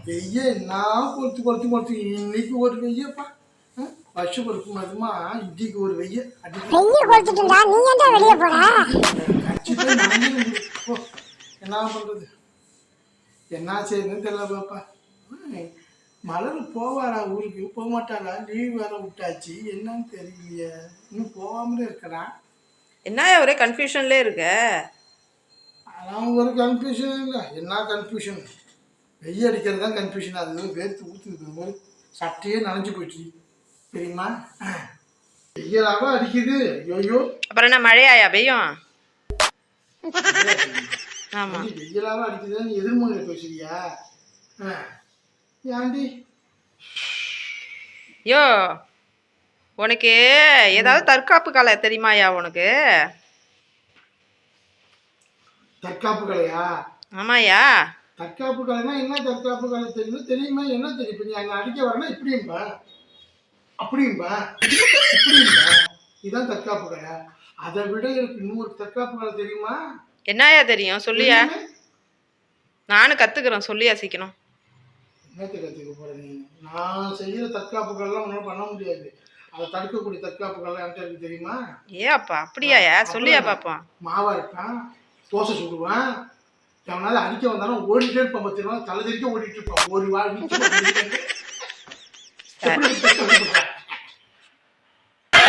வெய்ய நான் கொளுத்து இன்னைக்கு ஒரு வெய்யப்பா. வருஷம் கொடுக்க மாதுமா இன்னைக்கு ஒரு வெய்ய வெய்ய கொளுத்துட்டுடா. நீ ஏன்டா வெளிய போற? கட்சிதான் என்ன பண்றது, என்ன செய்யுதுன்னு தெரியல பாப்பா. மலர் போவாரா ஊருக்கு? போக மாட்டாரா? லீவ் வேற விட்டாச்சு, என்னன்னு தெரியலையே. இன்னும் போகாமலே இருக்கிறான். என்ன ஒரே கன்ஃபியூஷன்ல இருக்க? அதான் ஒரு கன்ஃபியூஷன் இல்லை. என்ன கன்ஃபியூஷன்? வெய்ய அடிக்கிறது தான் கன்ஃபியூஷன். அது வேர்த்து ஊற்றுது போது சட்டையே நனைஞ்சு போயிடுச்சு தெரியுமா? வெய்யலாவா அடிக்குது. ஐயோ, அப்புறம் என்ன மழையாயா பெய்யும்? ஆமா, வெய்யலாவா அடிக்குது. நீ எதிர்மொழியில பேசுறியா? ஏண்டி யோ, உனக்கு ஏதாவது தற்காப்பு கலை தெரியுமாயா உனக்கு? தற்காப்பு கலையா? ஆமாயா. தற்காப்பு கலைனா என்ன? தற்காப்பு கலை தெரியும் தெரியுமா? என்ன தெரியும்? இப்போ நீ அங்கே அடிக்க வரனா இப்படியும்பா அப்படியும்பா இப்படியும்பா, இதுதான் தற்காப்பு கலை. அதை விட எனக்கு இன்னொரு தற்காப்பு கலை தெரியுமா? என்னயா தெரியும் சொல்லியா? நானும் கத்துக்கிறேன், சொல்லியா சீக்கிரம். என்னத்தை கற்றுக்க போற நீ? நான் செய்கிற தற்காப்பு கலைலாம் ஒன்றும் பண்ண முடியாது. அதை தடுக்கக்கூடிய தற்காப்பு கலை என்கிட்ட இருக்கு தெரியுமா? ஏப்பா அப்படியாயா? சொல்லியா பாப்போம். மாவா இருப்பேன், தோசை சுடுவேன். எவனாவது அடிக்க வந்தாலும் ஓடிட்டே இருப்பான். பத்திரமா தலை தெரிக்க ஓடிட்டு இருப்பான். ஒரு வாழ்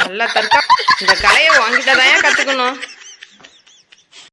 நல்ல தற்காப்பு. இந்த கலையை வாங்கிட்டதான் கத்துக்கணும்.